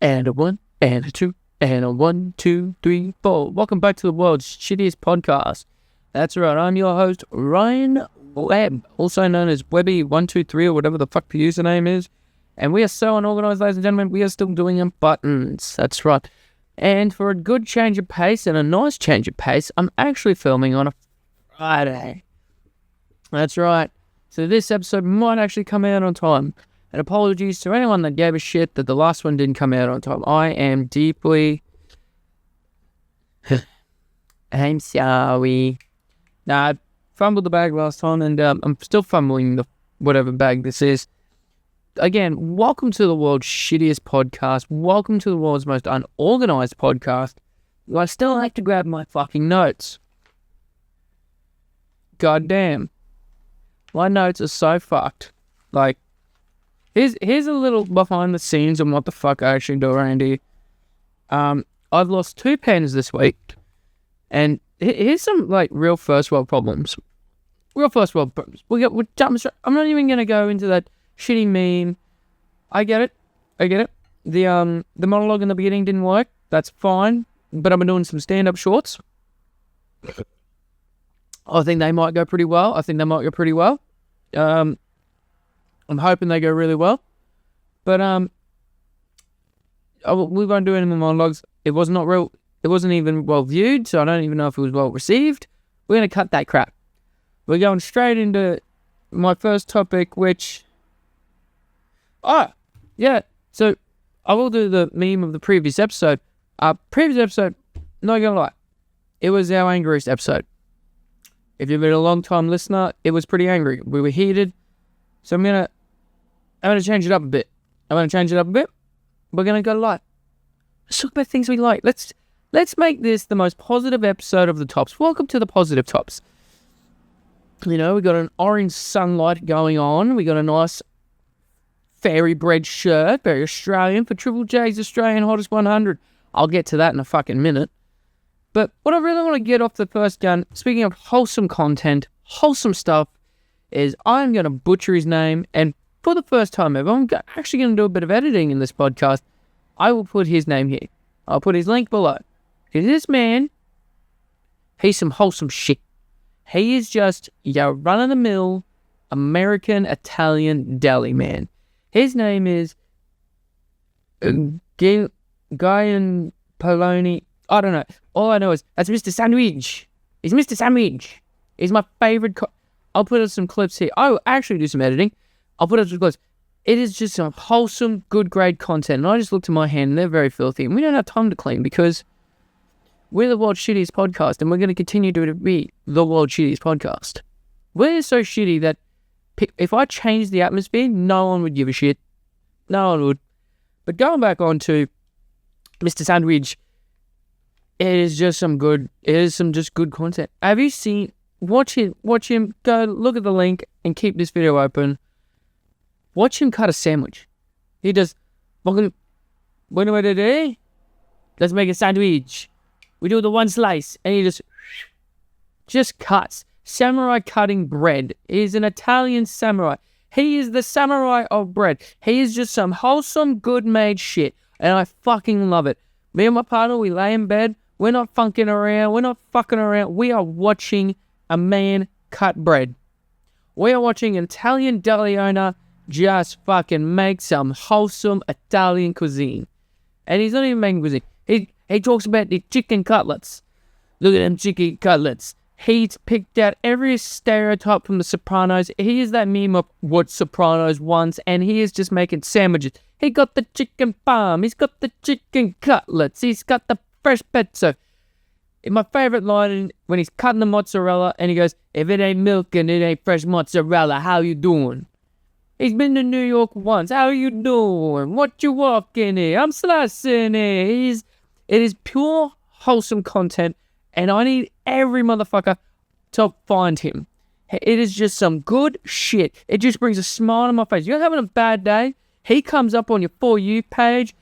And a one, and a two, and a 1, 2, 3, 4. Welcome back to the world's shittiest podcast. That's right, I'm your host, Ryan Webb, also known as Webby123 or whatever the fuck the username is. And we are so unorganized, ladies and gentlemen, we are still doing buttons. That's right. And for a good change of pace and a nice change of pace, I'm actually filming on a Friday. That's right. So this episode might actually come out on time. And apologies to anyone that gave a shit that the last one didn't come out on time. I am deeply... I'm sorry. Nah, I fumbled the bag last time and I'm still fumbling the whatever bag this is. Again, welcome to the world's shittiest podcast. Welcome to the world's most unorganized podcast. I still have to grab my fucking notes. Goddamn. My notes are so fucked. Like, here's a little behind the scenes on what the fuck I actually do around here. I've lost 2 pens this week. And here's some, like, real first world problems. Real first world problems. We're jumping straight. I'm not even going to go into that shitty meme. I get it. The monologue in the beginning didn't work. That's fine. But I've been doing some stand-up shorts. I think they might go pretty well. I'm hoping they go really well. But we won't do any more monologues. It wasn't even well viewed, so I don't even know if it was well received. We're going to cut that crap. We're going straight into my first topic, which... So I will do the meme of the previous episode. Not gonna lie, it was our angriest episode. If you've been a long time listener, it was pretty angry. We were heated. So I'm gonna change it up a bit. We're gonna go light. Let's talk about things we like. Let's make this the most positive episode of the tops. Welcome to the positive tops. You know, we got an orange sunlight going on. We got a nice fairy bread shirt, very Australian, for Triple J's Australian Hottest 100. I'll get to that in a fucking minute. But what I really want to get off the first gun, speaking of wholesome content, wholesome stuff, is I'm going to butcher his name, and for the first time ever, I'm actually going to do a bit of editing in this podcast. I will put his name here. I'll put his link below. Because this man, he's some wholesome shit. He is just your run-of-the-mill American Italian deli man. His name is Guyan Poloni. I don't know. All I know is that's Mr. Sandwich. He's Mr. Sandwich. He's my favorite. I'll put up some clips here. I will actually do some editing. I'll put up some clips. It is just some wholesome, good grade content. And I just looked at my hand and they're very filthy. And we don't have time to clean because we're the world's shittiest podcast and we're going to continue to be the world's shittiest podcast. We're so shitty that if I changed the atmosphere, no one would give a shit. No one would. But going back on to Mr. Sandwich, it is just some good content. Have you seen, watch him, go look at the link and keep this video open. Watch him cut a sandwich. He does, what do we do today? Let's make a sandwich. We do the one slice and he just cuts. Samurai cutting bread. He's an Italian samurai. He is the samurai of bread. He is just some wholesome, good-made shit. And I fucking love it. Me and my partner, we lay in bed. We're not funking around. We're not fucking around. We are watching a man cut bread. We are watching an Italian deli owner just fucking make some wholesome Italian cuisine. And he's not even making cuisine. He talks about the chicken cutlets. Look at them chicken cutlets. He's picked out every stereotype from The Sopranos. He is that meme of what Sopranos wants, and he is just making sandwiches. He got the chicken parm. He's got the chicken cutlets. He's got the fresh pezzo. My favorite line when he's cutting the mozzarella, and he goes, "If it ain't milk and it ain't fresh mozzarella, how you doing?" He's been to New York once. How you doing? What you walking here? I'm slicing here. It is pure wholesome content. And I need every motherfucker to find him. It is just some good shit. It just brings a smile on my face. You're having a bad day? He comes up on your For You page.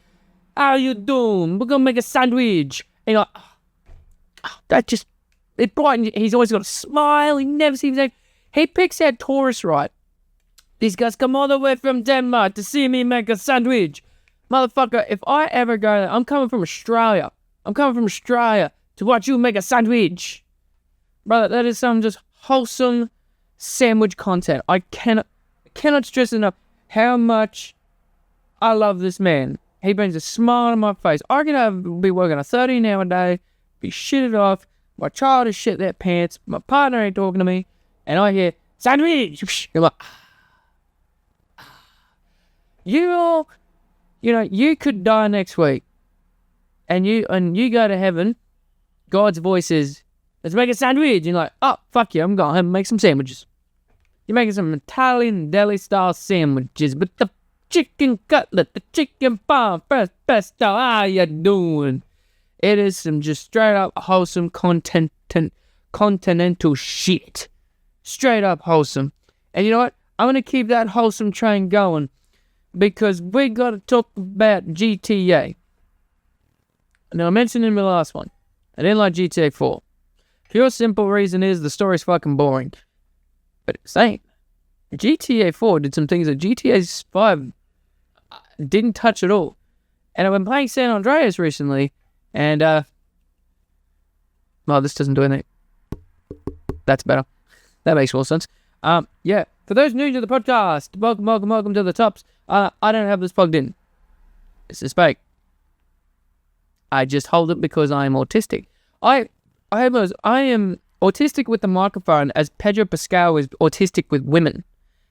How you doing? We're going to make a sandwich. And you're like, it brightens. He's always got a smile. He never seems like... He picks out tourists right. These guys come all the way from Denmark to see me make a sandwich. Motherfucker, if I ever go there, I'm coming from Australia. I'm coming from Australia to watch you make a sandwich. Brother, that is some just wholesome sandwich content. I cannot stress enough how much I love this man. He brings a smile on my face. I could be working a 13-hour day, be shitted off, my child is shit their pants, my partner ain't talking to me, and I hear, sandwich! I'm like, you could die next week, and you go to heaven, God's voice is, let's make a sandwich, and you're like, oh, fuck you, I'm going home and make some sandwiches. You're making some Italian deli-style sandwiches with the chicken cutlet, the chicken parm, fresh pesto, how you doing? It is some just straight up wholesome continental shit. Straight up wholesome. And you know what? I'm going to keep that wholesome train going because we got to talk about GTA. Now, I mentioned in my last one, I didn't like GTA 4. Pure simple reason is the story's fucking boring. But it's saying GTA 4 did some things that GTA 5 didn't touch at all. And I've been playing San Andreas recently, and this doesn't do anything. That's better. That makes more sense. Yeah, for those new to the podcast, welcome to the tops. I don't have this plugged in. This is fake. I just hold it because I am autistic. I am autistic with the microphone as Pedro Pascal is autistic with women.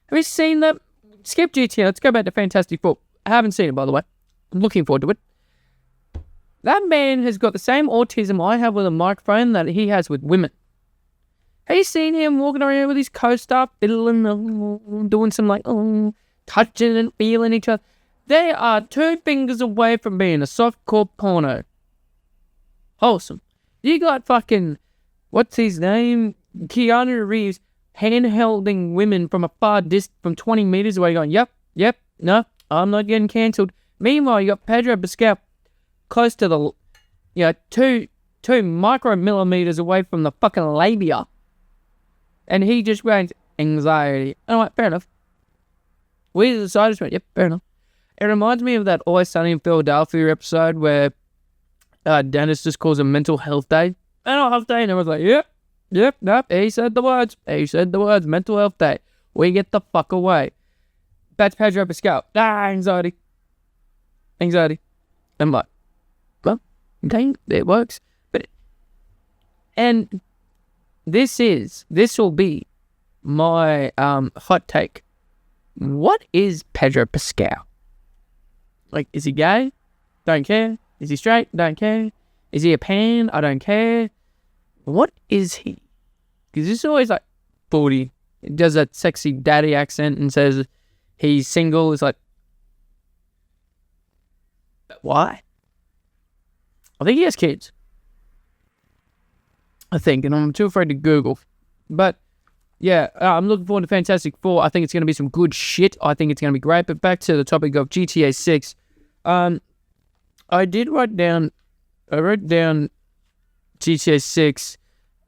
Have you seen that? Skip GTA. Let's go back to Fantastic Four. I haven't seen it, by the way. I'm looking forward to it. That man has got the same autism I have with a microphone that he has with women. Have you seen him walking around with his co-star, fiddling, doing some touching and feeling each other? They are 2 fingers away from being a softcore porno. Wholesome. You got fucking, what's his name? Keanu Reeves hand-holding women from a far distance, from 20 meters away going, yep, no, I'm not getting cancelled. Meanwhile, you got Pedro Pascal close to the, 2 micromillimeters away from the fucking labia. And he just went, anxiety. And I'm like, fair enough. We decided to, yep, fair enough. It reminds me of that Always Sunny in Philadelphia episode where Dennis just calls a mental health day. Mental health day. And everyone's like, yep, nope. He said the words, mental health day. We get the fuck away. That's Pedro Pascal. Anxiety. I'm like, well, okay, it works. And this will be my hot take. What is Pedro Pascal? Like, is he gay? Don't care. Is he straight? Don't care. Is he a pan? I don't care. What is he? Because he's always like 40. He does that sexy daddy accent and says he's single. It's like, why? I think he has kids. I think, and I'm too afraid to Google. But, yeah, I'm looking forward to Fantastic Four. I think it's going to be some good shit. I think it's going to be great. But back to the topic of GTA 6. I wrote down GTA 6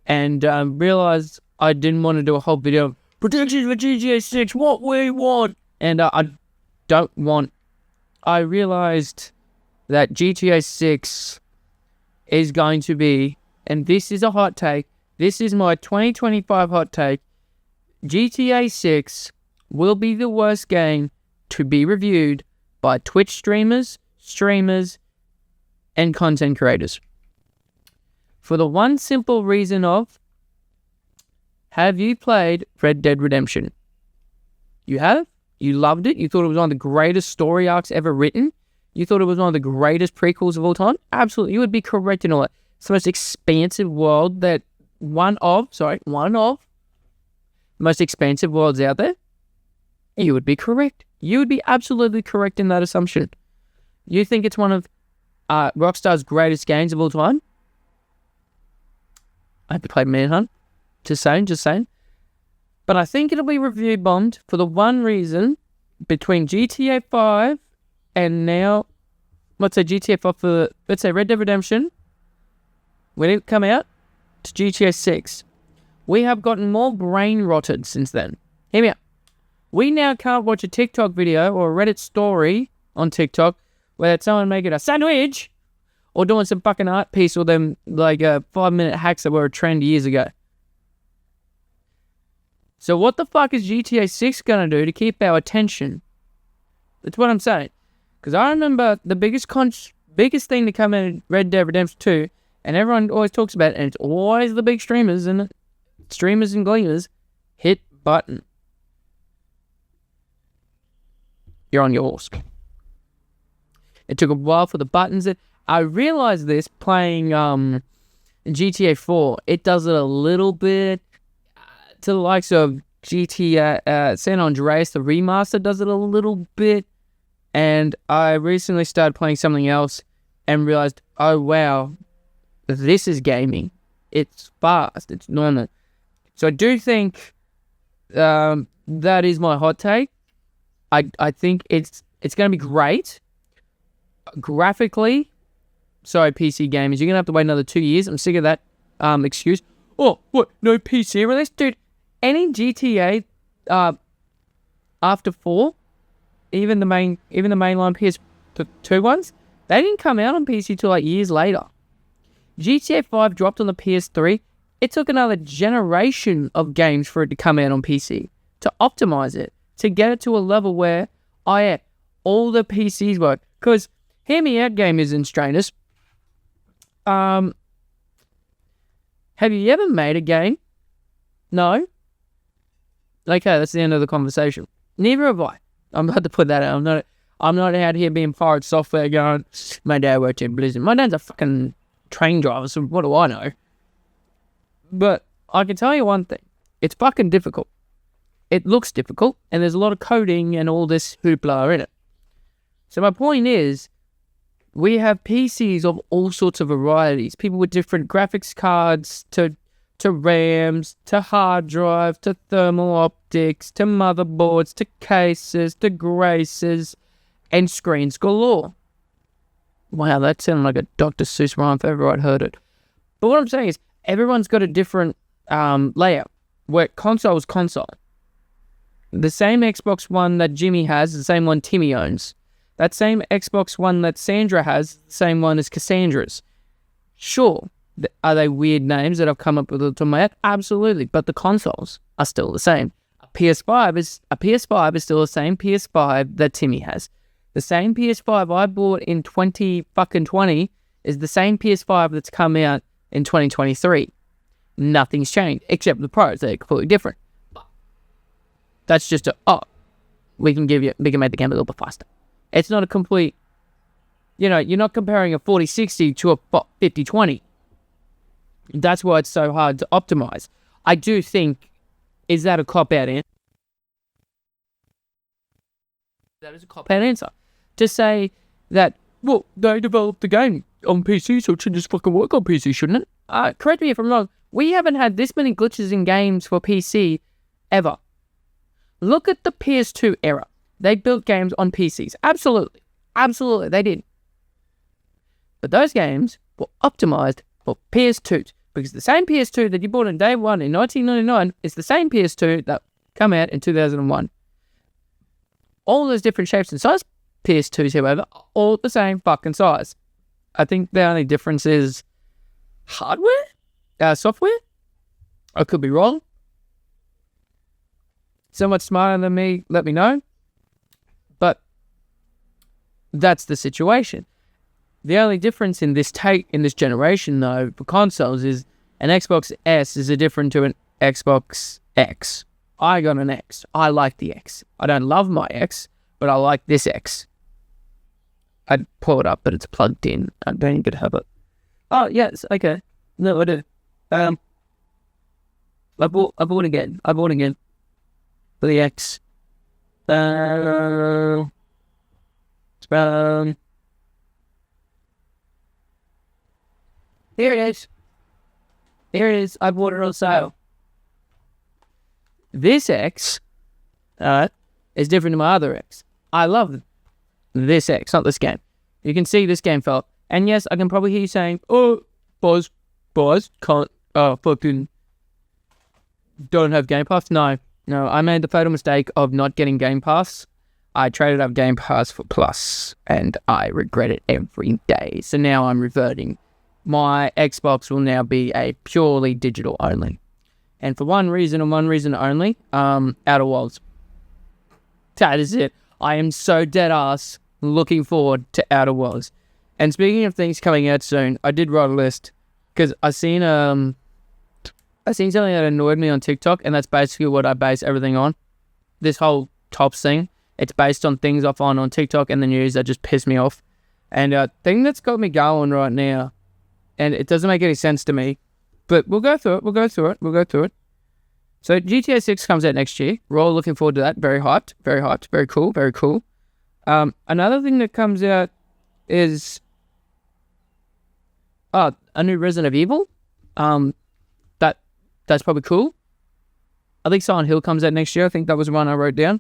and realized I didn't want to do a whole video of predictions for GTA 6, what we want. And I don't want. I realized that GTA 6 is going to be, and this is a hot take, this is my 2025 hot take, GTA 6 will be the worst game to be reviewed by Twitch streamers, and content creators. For the one simple reason of, have you played Red Dead Redemption? You have? You loved it? You thought it was one of the greatest story arcs ever written? You thought it was one of the greatest prequels of all time? Absolutely. You would be correct in all that. It's the most expansive world that one of the most expansive worlds out there. You would be correct. You would be absolutely correct in that assumption. You think it's one of Rockstar's greatest games of all time? I haven't played Manhunt. Just saying. But I think it'll be review bombed for the one reason, between GTA 5 and now, let's say GTA 5 for, let's say Red Dead Redemption, when it come out, to GTA 6, we have gotten more brain rotted since then. Hear me out. We now can't watch a TikTok video or a Reddit story on TikTok whether it's someone making a sandwich or doing some fucking art piece or them like 5-minute hacks that were a trend years ago. So what the fuck is GTA 6 gonna do to keep our attention? That's what I'm saying. Because I remember the biggest thing to come in Red Dead Redemption 2, and everyone always talks about it, and it's always the big streamers and gleamers, hit button. You're on your horse. It took a while for the buttons. I realized this playing GTA 4. It does it a little bit to the likes of GTA San Andreas. The remaster does it a little bit. And I recently started playing something else and realized, oh wow, this is gaming. It's fast. It's normal. So I do think that is my hot take. I think it's going to be great. Graphically, sorry PC gamers, you're going to have to wait another 2 years. I'm sick of that excuse. Oh, what? No PC release? Dude, any GTA after 4, even the mainline PS2 ones, they didn't come out on PC till like years later. GTA 5 dropped on the PS3. It took another generation of games for it to come out on PC, to optimize it, to get it to a level where, oh yeah, all the PCs work. Because, hear me out, gamers and strainers. Have you ever made a game? No? Okay, that's the end of the conversation. Neither have I. I'm about to put that out. I'm not out here being pirate software going, my dad worked in Blizzard. My dad's a fucking train driver, so what do I know? But I can tell you one thing. It's fucking difficult. It looks difficult, and there's a lot of coding and all this hoopla in it. So my point is, we have PCs of all sorts of varieties. People with different graphics cards, to RAMs, to hard drive, to thermal optics, to motherboards, to cases, to graces, and screens galore. Wow, that sounded like a Dr. Seuss rhyme if ever I'd heard it. But what I'm saying is, everyone's got a different layout, where console is console. The same Xbox One that Jimmy has, the same one Timmy owns. That same Xbox One that Sandra has, the same one as Cassandra's. Sure, are they weird names that I've come up with off the top of my head? Absolutely, but the consoles are still the same. A PS5 is still the same PS5 that Timmy has. The same PS5 I bought in 2020 is the same PS5 that's come out in 2023. Nothing's changed, except the pros. They're completely different. But that's just we can make the game a little bit faster. It's not a complete, you're not comparing a 4060 to a 5020. That's why it's so hard to optimize. I do think, is that a cop-out answer? That is a cop-out answer. To say that, well, they developed the game on PC, so it should just fucking work on PC, shouldn't it? Correct me if I'm wrong. We haven't had this many glitches in games for PC ever. Look at the PS2 era. They built games on PCs. Absolutely. Absolutely, they did. But those games were optimized for PS2s. Because the same PS2 that you bought on day one in 1999 is the same PS2 that come out in 2001. All those different shapes and size PS2s, however, are all the same fucking size. I think the only difference is hardware? Software? I could be wrong. Someone smarter than me, let me know. But that's the situation. The only difference in this generation, though, for consoles is an Xbox S is different to an Xbox X. I got an X. I like the X. I don't love my X, but I like this X. I'd pull it up, but it's plugged in. I don't even have it. Oh, yes, okay. No, I do. I bought again. For the X. Here it is. I bought it on sale. This X is different to my other X. I love this X, not this game. You can see this game felt. And yes, I can probably hear you saying, oh, boys, can't, fucking don't have Game Pass. No, I made the fatal mistake of not getting Game Pass I traded up Game Pass for Plus, and I regret it every day. So now I'm reverting. My Xbox will now be a purely digital only. And for one reason and one reason only, Outer Worlds. That is it. I am so dead ass looking forward to Outer Worlds. And speaking of things coming out soon, I did write a list because I seen something that annoyed me on TikTok, and that's basically what I base everything on. This whole tops thing, it's based on things I find on TikTok and the news that just piss me off. And thing that's got me going right now, and it doesn't make any sense to me, but we'll go through it. So GTA 6 comes out next year. We're all looking forward to that. Very hyped, very cool. Another thing that comes out is a new Resident Evil. That's probably cool. I think Silent Hill comes out next year. I think that was one I wrote down.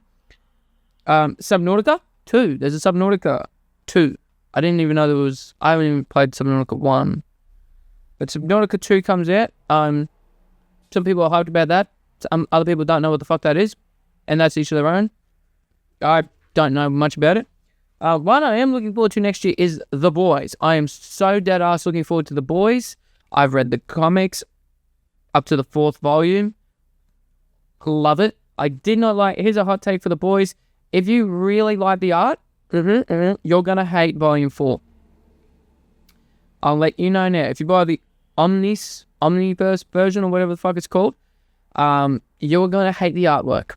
Subnautica 2. There's a Subnautica 2. I didn't even know there was... I haven't even played Subnautica 1. But Subnautica 2 comes out. Some people are hyped about that. Other people don't know what the fuck that is. And that's each of their own. I don't know much about it. One I am looking forward to next year is The Boys. I am so dead ass looking forward to The Boys. I've read the comics up to the 4th volume. Love it. I did not like... Here's a hot take for The Boys. If you really like the art, you're going to hate Volume 4. I'll let you know now. If you buy the Omniverse version or whatever the fuck it's called, you're going to hate the artwork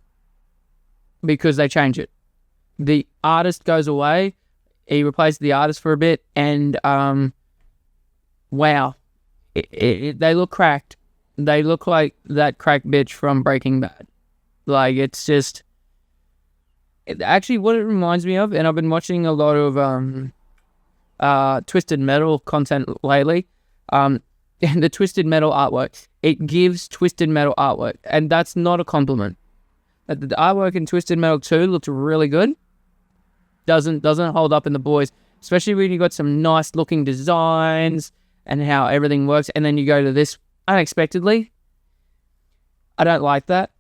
because they change it. The artist goes away. He replaces the artist for a bit, and wow. They look cracked. They look like that cracked bitch from Breaking Bad. Like, it's just... Actually, what it reminds me of, and I've been watching a lot of Twisted Metal content lately, and the Twisted Metal artwork, it gives Twisted Metal artwork, and that's not a compliment. The artwork in Twisted Metal 2 looked really good. Doesn't hold up in The Boys, especially when you got some nice looking designs and how everything works, and then you go to this unexpectedly. I don't like that.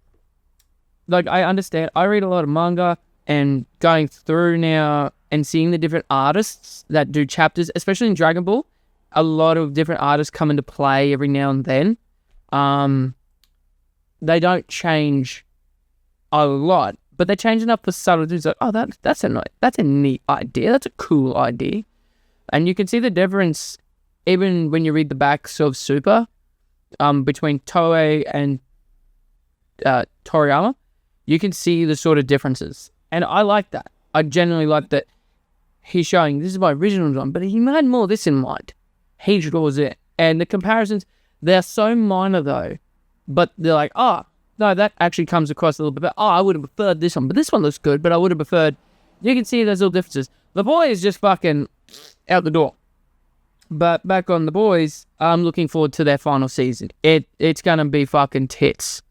Like, I understand. I read a lot of manga, and going through now and seeing the different artists that do chapters, especially in Dragon Ball, a lot of different artists come into play every now and then. They don't change a lot, but they change enough for subtle things. Like, oh, that's a neat idea. That's a cool idea. And you can see the difference even when you read the backs of Super, between Toei and Toriyama. You can see the sort of differences. And I like that. I genuinely like that he's showing, this is my original drawing, but he had more of this in mind. He draws it. And the comparisons, they're so minor though. But they're like, oh, no, that actually comes across a little bit better. Oh, I would have preferred this one, but this one looks good, but I would have preferred... You can see there's little differences. The Boy is just fucking out the door. But back on The Boys, I'm looking forward to their final season. It's going to be fucking tits.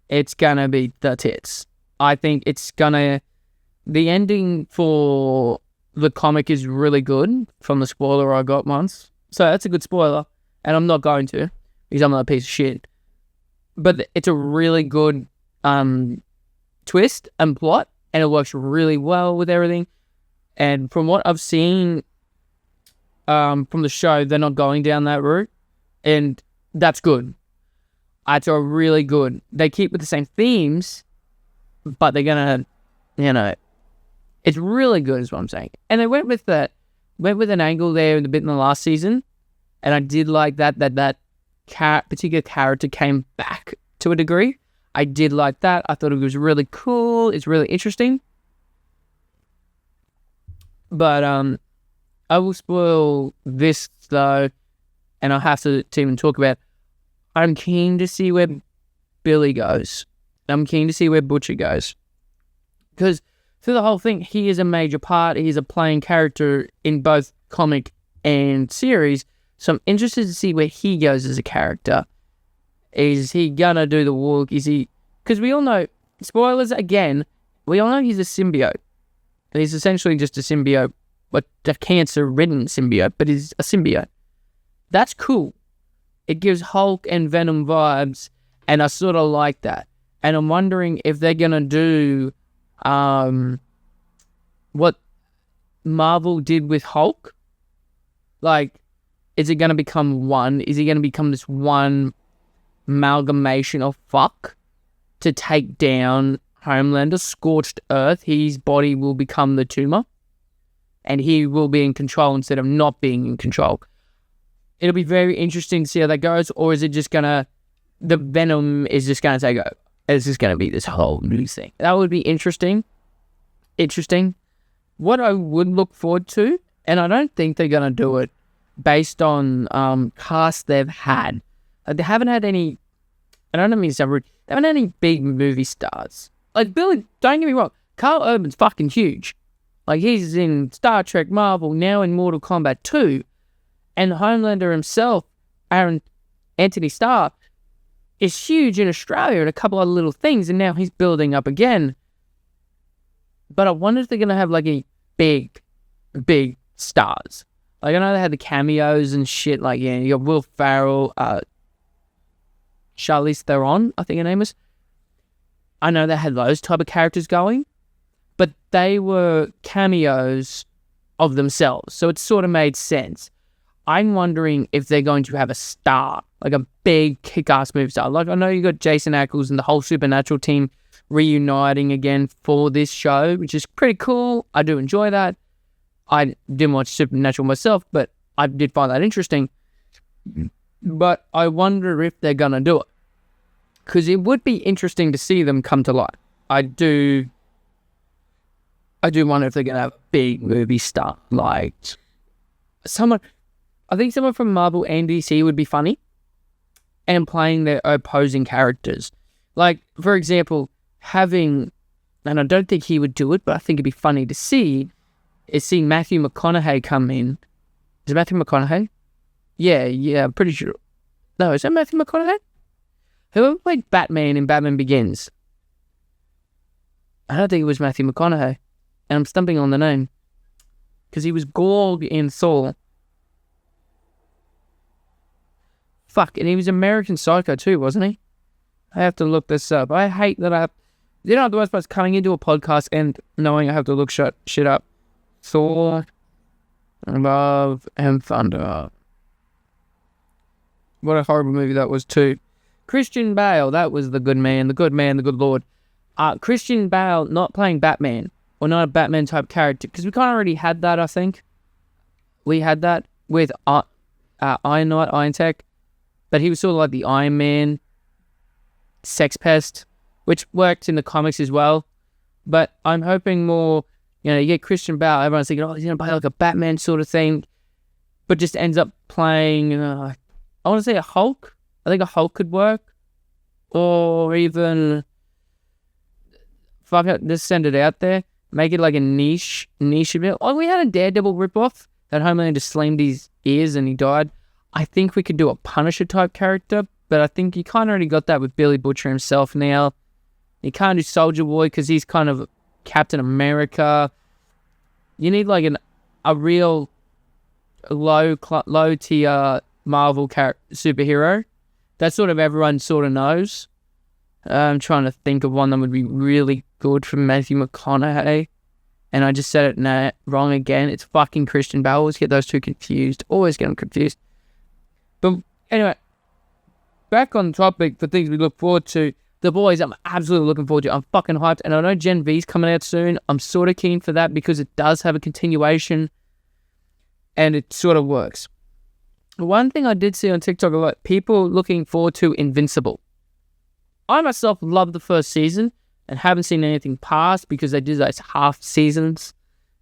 It's going to be the tits. I think it's going to... The ending for the comic is really good from the spoiler I got once. So that's a good spoiler. And I'm not going to, because I'm not a piece of shit. But it's a really good twist and plot. And it works really well with everything. And from what I've seen from the show, they're not going down that route. And that's good. It's a really good. They keep with the same themes, but they're going to, it's really good is what I'm saying. And they went with an angle there a bit in the last season. And I did like that particular character came back to a degree. I did like that. I thought it was really cool. It's really interesting. But I will spoil this though, and I'll have to even talk about. I'm keen to see where Billy goes. I'm keen to see where Butcher goes. Because through the whole thing, he is a major part. He's a playing character in both comic and series. So I'm interested to see where he goes as a character. Is he gonna do the walk? Is he... Because we all know... Spoilers again. We all know he's a symbiote. He's essentially just a symbiote. But a cancer-ridden symbiote. But he's a symbiote. That's cool. It gives Hulk and Venom vibes. And I sort of like that. And I'm wondering if they're gonna do... what Marvel did with Hulk. Like, is it going to become one? Is he going to become this one amalgamation of fuck to take down Homelander, scorched earth? His body will become the tumor, and he will be in control instead of not being in control. It'll be very interesting to see how that goes. Or is it just gonna, the Venom is just gonna take over? It's just gonna be this whole new thing. That would be interesting. What I would look forward to, and I don't think they're gonna do it based on cast they've had. They haven't had any, I don't mean to sound rude, they haven't had any big movie stars. Like Billy, don't get me wrong, Carl Urban's fucking huge. Like, he's in Star Trek, Marvel, now in Mortal Kombat 2. And Homelander himself, Anthony Starr, is huge in Australia and a couple other little things, and now he's building up again. But I wonder if they're going to have, like, a big stars. Like, I know they had the cameos and shit, like, yeah, you got Will Ferrell, Charlize Theron, I think her name is. I know they had those type of characters going, but they were cameos of themselves, so it sort of made sense. I'm wondering if they're going to have a star, like a big kick-ass movie star. Like, I know you got Jason Ackles and the whole Supernatural team reuniting again for this show, which is pretty cool. I do enjoy that. I didn't watch Supernatural myself, but I did find that interesting. But I wonder if they're going to do it, because it would be interesting to see them come to life. I do wonder if they're going to have a big movie star. Like, I think someone from Marvel and DC would be funny, and playing their opposing characters. Like, for example, having, and I don't think he would do it, but I think it'd be funny to see, is seeing Matthew McConaughey come in. Is it Matthew McConaughey? Yeah, I'm pretty sure. No, is that Matthew McConaughey? Whoever played Batman in Batman Begins? I don't think it was Matthew McConaughey. And I'm stumping on the name, because he was Gorg in Thor. Fuck, and he was American Psycho too, wasn't he? I have to look this up. I hate that you know, the worst part is coming into a podcast and knowing I have to look shit up. Thor, Love and Thunder. What a horrible movie that was too. Christian Bale, that was the good man, the good Lord. Christian Bale not playing Batman, or not a Batman type character, because we kind of already had that, I think. We had that with Iron Knight, Iron Tech, but he was sort of like the Iron Man, sex pest, which worked in the comics as well. But I'm hoping more, you know, you get Christian Bale, everyone's thinking, oh, he's going to play like a Batman sort of thing, but just ends up playing, I want to say a Hulk. I think a Hulk could work, or even, fuck it, just send it out there. Make it like a niche a bit. Oh, we had a Daredevil ripoff that Homelander slammed his ears and he died. I think we could do a Punisher type character, but I think you kind of already got that with Billy Butcher himself now. You can't do Soldier Boy because he's kind of Captain America. You need like a real low tier Marvel superhero. That's sort of everyone sort of knows. I'm trying to think of one that would be really good from Matthew McConaughey. And I just said it wrong again. It's fucking Christian Bale. I always get those two confused. Always get them confused. But anyway, back on topic for things we look forward to. The Boys, I'm absolutely looking forward to. I'm fucking hyped. And I know Gen V's coming out soon. I'm sort of keen for that because it does have a continuation. And it sort of works. One thing I did see on TikTok a lot, people looking forward to Invincible. I myself love the first season and haven't seen anything past because they did those half seasons.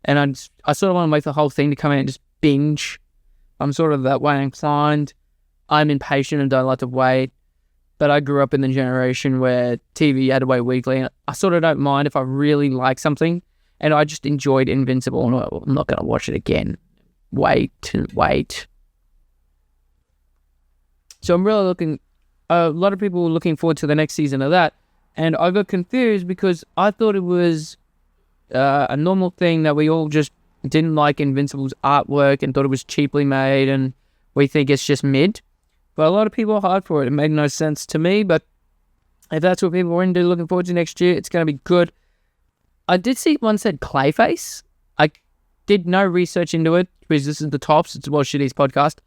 And I sort of want to wait for the whole thing to come out and just binge. I'm sort of that way inclined. I'm impatient and don't like to wait. But I grew up in the generation where TV had to wait weekly. And I sort of don't mind if I really like something. And I just enjoyed Invincible. And I'm not going to watch it again. Wait. So I'm really looking... a lot of people were looking forward to the next season of that. And I got confused because I thought it was a normal thing that we all just didn't like Invincible's artwork and thought it was cheaply made and we think it's just mid. But a lot of people are hard for it. It made no sense to me, but if that's what people are into looking forward to next year, it's going to be good. I did see one said Clayface. did no research into it because this is the Tops. It's a Watch Shitty's podcast.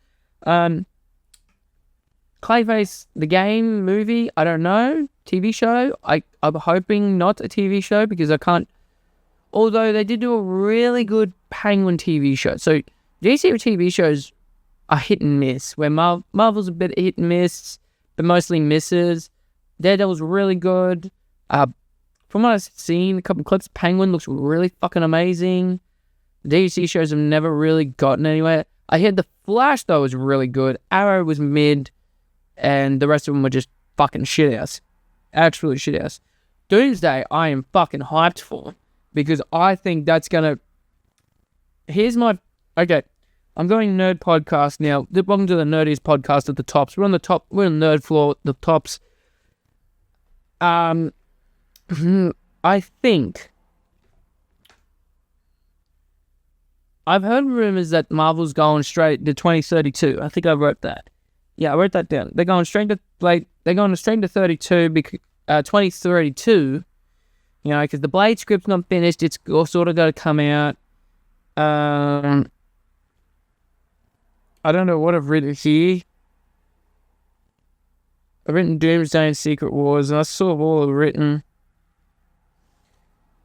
Clayface, the game, movie, I don't know. TV show, I'm hoping not a TV show because I can't. Although they did do a really good Penguin TV show. So DC TV shows are hit and miss, where Marvel's a bit hit and miss, but mostly misses. Daredevil's really good. From what I've seen, a couple clips, Penguin looks really fucking amazing. DC shows have never really gotten anywhere. I heard The Flash, though, was really good. Arrow was mid, and the rest of them were just fucking shit-ass. Absolutely shit-ass. Doomsday, I am fucking hyped for, because I think that's gonna... Here's my... Okay, I'm going nerd podcast now. Welcome to the nerdiest podcast at the Tops. We're on the top. We're on the nerd floor at the Tops. I think... I've heard rumors that Marvel's going straight to 2032. I think I wrote that. Yeah, I wrote that down. They're going straight to 32 because 2032. You know, because the Blade script's not finished. It's sort of got to come out. I don't know what I've written here. I've written Doomsday and Secret Wars, and I sort of all written.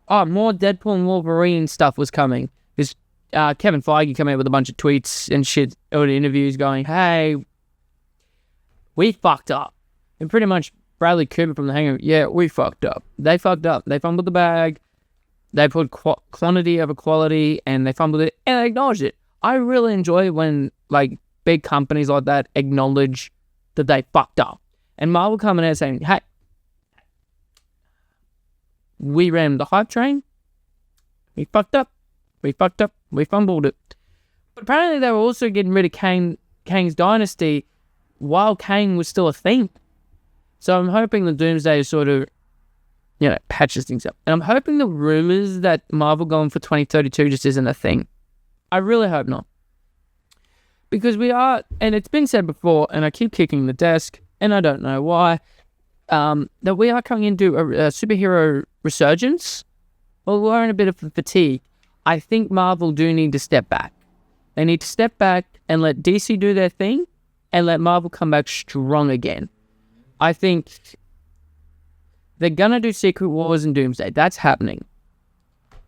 Oh, more Deadpool and Wolverine stuff was coming. Because Kevin Feige came out with a bunch of tweets and shit, or interviews going, hey, we fucked up. And pretty much Bradley Cooper from The Hangover, yeah, we fucked up. They fucked up. They fumbled the bag. They put quantity over quality, and they fumbled it, and they acknowledged it. I really enjoy when, like, big companies like that acknowledge that they fucked up. And Marvel coming out saying, hey, we ran the hype train. We fucked up. We fucked up. We fumbled it. But apparently they were also getting rid of Kang's dynasty while Kang was still a thing. So I'm hoping the Doomsday sort of, you know, patches things up. And I'm hoping the rumors that Marvel going for 2032 just isn't a thing. I really hope not. Because we are, and it's been said before, and I keep kicking the desk, and I don't know why, that we are coming into a superhero resurgence. Well, we're in a bit of fatigue. I think Marvel do need to step back. They need to step back and let DC do their thing and let Marvel come back strong again. I think they're going to do Secret Wars and Doomsday. That's happening.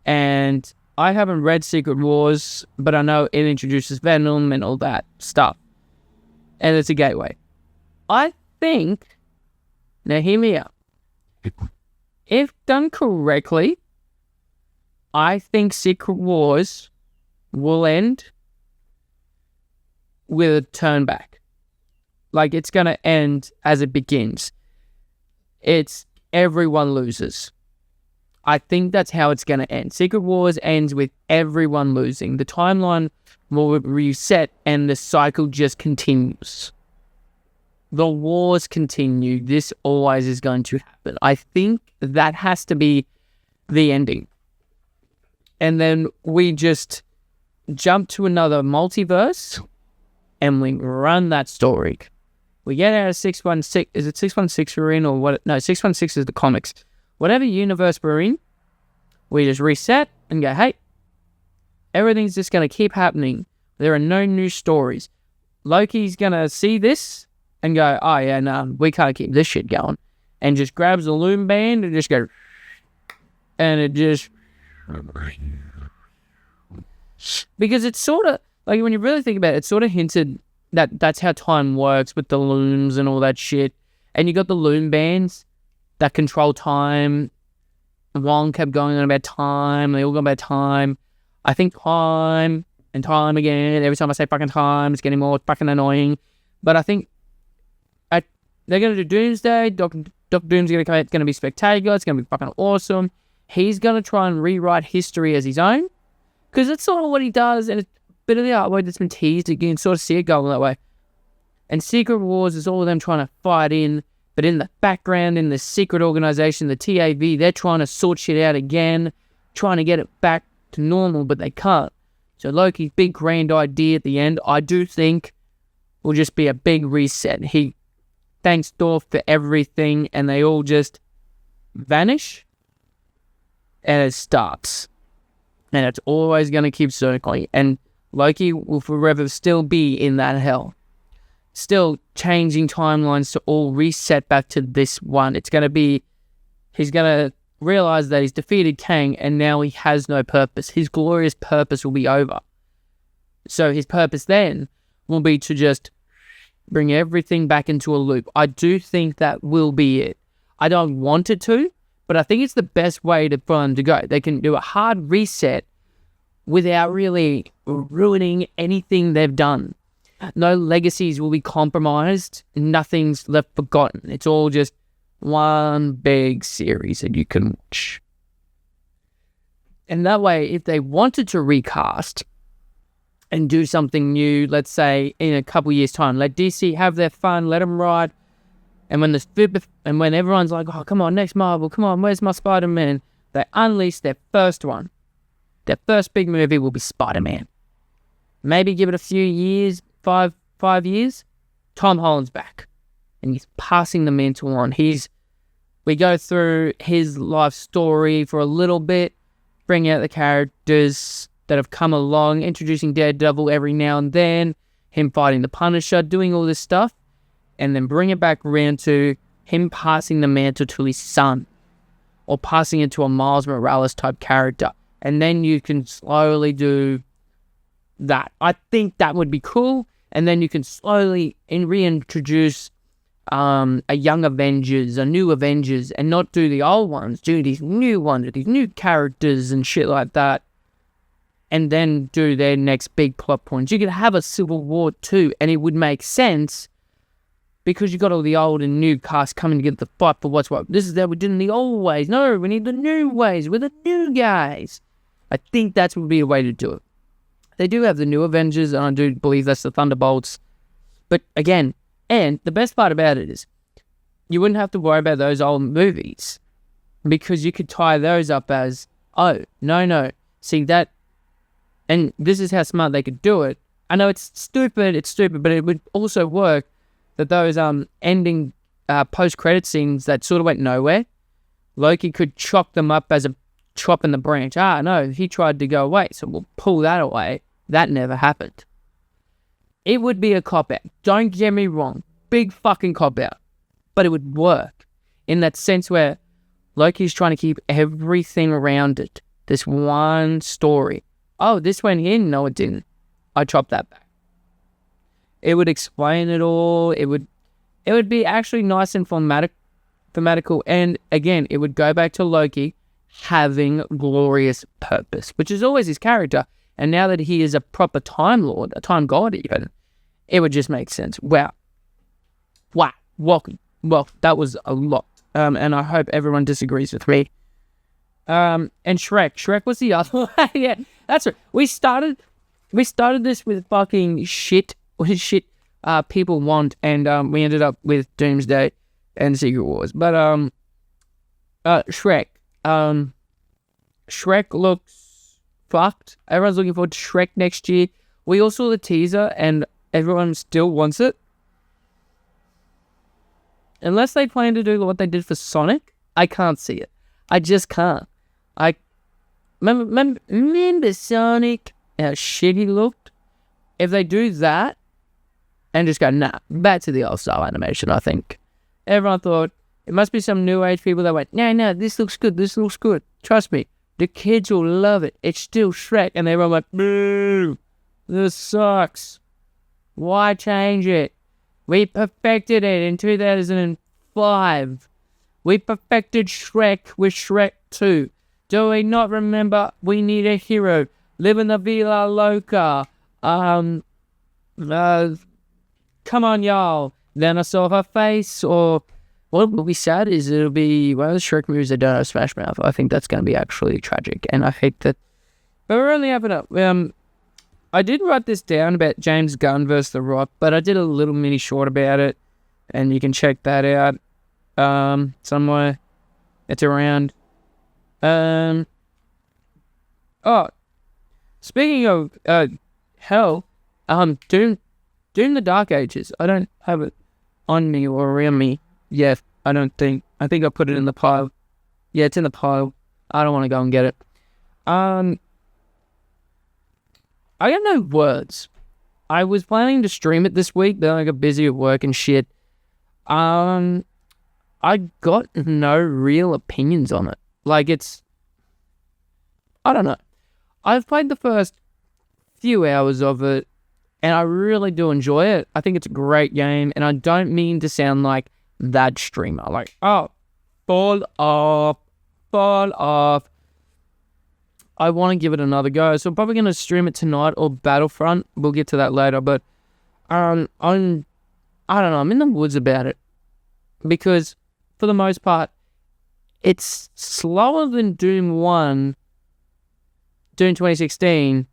And I haven't read Secret Wars, but I know it introduces Venom and all that stuff. And it's a gateway. I think, now hear me out. If done correctly, I think Secret Wars will end with a turn back. Like, it's going to end as it begins. It's everyone loses. I think that's how it's going to end. Secret Wars ends with everyone losing. The timeline will reset and the cycle just continues. The wars continue. This always is going to happen. I think that has to be the ending. And then we just jump to another multiverse and we run that story. We get out of 616. Is it 616 we're in or what? No, 616 is the comics. Whatever universe we're in, we just reset and go, hey, everything's just going to keep happening. There are no new stories. Loki's going to see this and go, oh yeah, no, we can't keep this shit going. And just grabs the loom band and just go, and it just... Because it's sort of, like when you really think about it, it's sort of hinted that that's how time works with the looms and all that shit. And you got the loom bands that control time. One kept going on about time. They all go about time. I think time and time again. Every time I say fucking time, it's getting more fucking annoying. But I think they're going to do Doomsday. Doctor Doom's going to come out. It's going to be spectacular. It's going to be fucking awesome. He's going to try and rewrite history as his own. Because that's sort of what he does. And it's a bit of the artwork that's been teased. You can sort of see it going that way. And Secret Wars is all of them trying to fight in. But in the background, in the secret organization, the TAV, they're trying to sort shit out again. Trying to get it back to normal, but they can't. So Loki's big grand idea at the end, I do think, will just be a big reset. He thanks Thor for everything, and they all just vanish, and it starts. And it's always going to keep circling. And Loki will forever still be in that hell. Still changing timelines to all reset back to this one. It's going to be, he's going to realize that he's defeated Kang and now he has no purpose. His glorious purpose will be over. So his purpose then will be to just bring everything back into a loop. I do think that will be it. I don't want it to, but I think it's the best way for them to go. They can do a hard reset without really ruining anything they've done. No legacies will be compromised. Nothing's left forgotten. It's all just one big series that you can watch. And that way, if they wanted to recast and do something new, let's say in a couple years' time, let DC have their fun, let them ride. And when everyone's like, oh, come on, next Marvel, come on, where's my Spider-Man? They unleash their first one. Their first big movie will be Spider-Man. Maybe give it a few years, five years. Tom Holland's back. And he's passing the mantle on. We go through his life story for a little bit, bring out the characters that have come along, introducing Daredevil every now and then, him fighting the Punisher, doing all this stuff, and then bring it back around to him passing the mantle to his son, or passing it to a Miles Morales type character. And then you can slowly do that. I think that would be cool. And then you can slowly reintroduce a young Avengers, a new Avengers, and not do the old ones, do these new ones, these new characters and shit like that. And then do their next big plot points. You could have a Civil War too, and it would make sense because you got all the old and new cast coming together to fight for what's what. This is how we did in the old ways. No, we need the new ways with the new guys. I think that would be the way to do it. They do have the new Avengers, and I do believe that's the Thunderbolts. But again, and the best part about it is you wouldn't have to worry about those old movies because you could tie those up as, oh, no, see that, and this is how smart they could do it. I know it's stupid, but it would also work that those ending post-credit scenes that sort of went nowhere, Loki could chop them up as a chop in the branch. No, he tried to go away, so we'll pull that away. That never happened. It would be a cop-out. Don't get me wrong. Big fucking cop-out. But it would work in that sense where Loki's trying to keep everything around it. This one story. Oh, this went in? No, it didn't. I chopped that back. It would explain it all. It would be actually nice and thematical. And again, it would go back to Loki having glorious purpose, which is always his character. And now that he is a proper Time Lord, a Time God even, it would just make sense. Wow. Welcome. Well, that was a lot. And I hope everyone disagrees with me. And Shrek. Shrek was the other one. Yeah, that's right. We started this with fucking shit people want, and we ended up with Doomsday and Secret Wars. But Shrek. Shrek looks fucked. Everyone's looking forward to Shrek next year. We all saw the teaser and everyone still wants it. Unless they plan to do what they did for Sonic, I can't see it. I just can't. I remember Sonic, how shit he looked. If they do that and just go, nah, back to the old style animation, I think. Everyone thought, it must be some new age people that went, no, this looks good. Trust me, the kids will love it. It's still Shrek. And everyone went, boo, this sucks. Why change it? We perfected it in 2005. We perfected Shrek with Shrek 2. Do we not remember We Need a Hero? Live in the Villa Loca. Come on, y'all. Then I saw her face, or what will be sad is it'll be one of the Shrek movies that don't have Smash Mouth. I think that's going to be actually tragic, and I hate that. But we're only having up. I did write this down about James Gunn versus The Rock, but I did a little mini short about it, and you can check that out somewhere. It's around. Oh, speaking of hell, Doom the Dark Ages. I don't have it on me or around me yet. I don't think. I think I put it in the pile. Yeah, it's in the pile. I don't want to go and get it. I got no words. I was planning to stream it this week, then I got busy at work and shit. I got no real opinions on it. Like, I don't know. I've played the first few hours of it, and I really do enjoy it. I think it's a great game, and I don't mean to sound like that streamer. Like, oh, fall off. I want to give it another go, so I'm probably going to stream it tonight or Battlefront. We'll get to that later, but I don't know. I'm in the woods about it because, for the most part, it's slower than Doom 1, Doom 2016,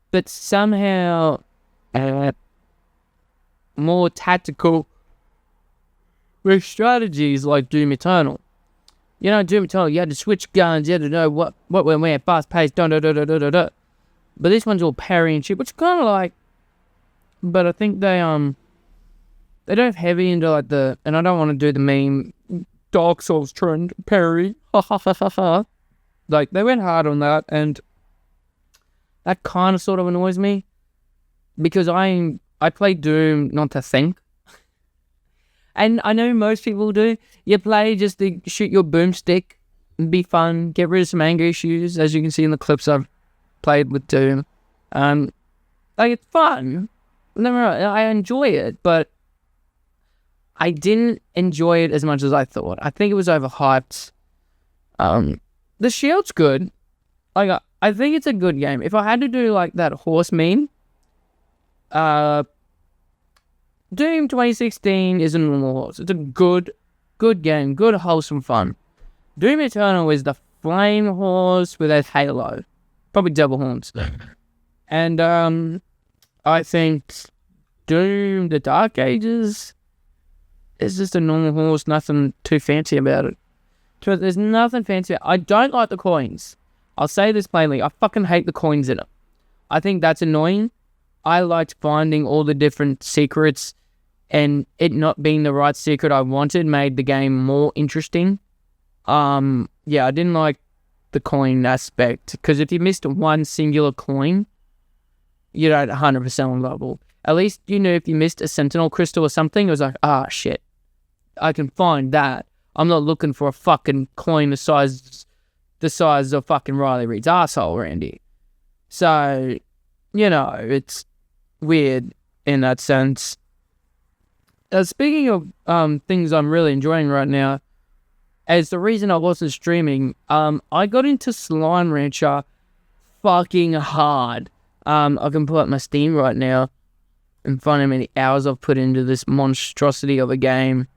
but somehow more tactical with strategies like Doom Eternal. You know, Doom Eternal, you had to switch guns, you had to know what went where, fast paced, But this one's all parry and shit, which kind of like, but I think they don't heavy into like and I don't want to do the meme Dark Souls trend, parry, like they went hard on that, and that kind of sort of annoys me, because I play Doom not to think. And I know most people do. You play just to shoot your boomstick and be fun, get rid of some anger issues, as you can see in the clips I've played with Doom. Like, it's fun. I enjoy it, but I didn't enjoy it as much as I thought. I think it was overhyped. The shield's good. Like, I think it's a good game. If I had to do, like, that horse meme, Doom 2016 is a normal horse. It's a good game, good wholesome fun. Doom Eternal is the flame horse with a halo, probably double horns. And I think Doom the Dark Ages is just a normal horse, nothing too fancy about it. There's nothing fancy. I don't like the coins. I'll say this plainly. I fucking hate the coins in it. I think that's annoying. I liked finding all the different secrets, and it not being the right secret I wanted made the game more interesting. Yeah, I didn't like the coin aspect, because if you missed one singular coin, you're at 100% on level. At least, you know, if you missed a sentinel crystal or something, it was like, shit, I can find that. I'm not looking for a fucking coin the size of fucking Riley Reid's arsehole around here. So, you know, it's weird in that sense. Speaking of things I'm really enjoying right now, as the reason I wasn't streaming, I got into Slime Rancher fucking hard. I can pull up my Steam right now and find how many hours I've put into this monstrosity of a game.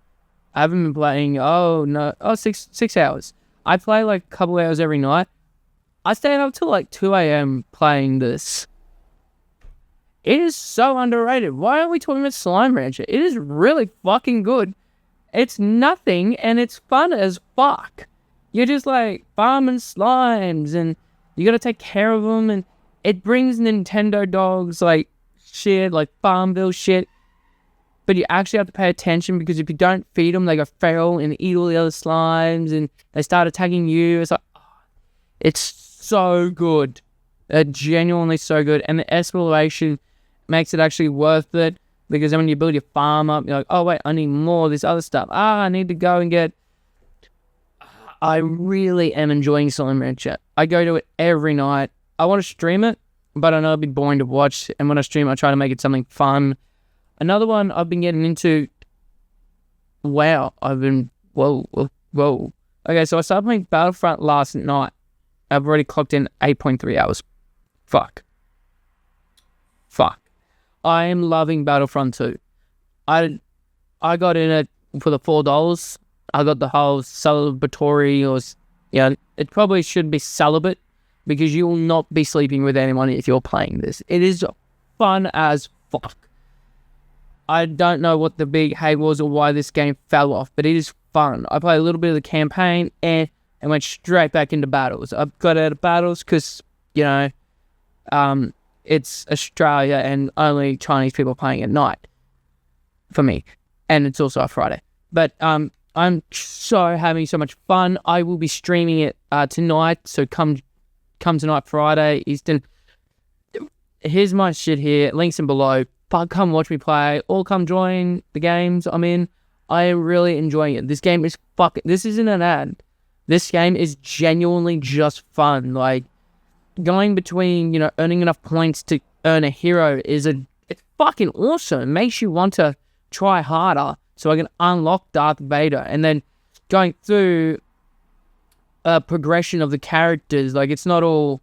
I haven't been playing, 6 hours. I play like a couple hours every night. I stayed up till like 2 a.m. playing this. It is so underrated. Why are we talking about Slime Rancher? It is really fucking good. It's nothing, and it's fun as fuck. You're just like farming slimes, and you gotta take care of them, and it brings Nintendo dogs like shit, like Farmville shit. But you actually have to pay attention, because if you don't feed them, they go feral and eat all the other slimes, and they start attacking you. It's like, it's so good. Genuinely so good. And the exploration makes it actually worth it, because then when you build your farm up, you're like, oh wait, I need more of this other stuff. I need to go and get... I really am enjoying Slime Rancher. I go to it every night. I want to stream it, but I know it'd be boring to watch, and when I stream, I try to make it something fun. Another one I've been getting into... Wow, Whoa. Okay, so I started playing Battlefront last night. I've already clocked in 8.3 hours. Fuck. I am loving Battlefront 2. I got in it for the $4. I got the whole celebratory, it probably should be celibate, because you will not be sleeping with anyone if you're playing this. It is fun as fuck. I don't know what the big hate was or why this game fell off, but it is fun. I played a little bit of the campaign and went straight back into battles. I got out of battles because, it's Australia and only Chinese people playing at night for me. And it's also a Friday. But I'm so having so much fun. I will be streaming it tonight. So come tonight, Friday, Eastern. here's my shit here. Links in below. Come watch me play, or come join the games I'm in. I am really enjoying it. This game is this isn't an ad. This game is genuinely just fun. Like, going between, earning enough points to earn a hero it's fucking awesome. It makes you want to try harder so I can unlock Darth Vader. And then going through a progression of the characters, like, it's not all,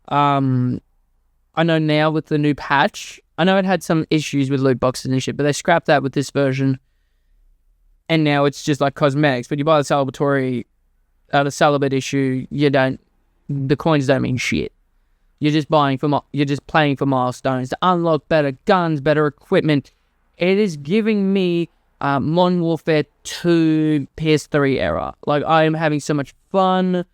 I know now with the new patch, I know it had some issues with loot boxes and shit, but they scrapped that with this version. And now it's just like cosmetics. But you buy the celebratory, the celibate issue, the coins don't mean shit. You're just playing for milestones to unlock better guns, better equipment. It is giving me Modern Warfare 2 PS3 era. Like, I am having so much fun.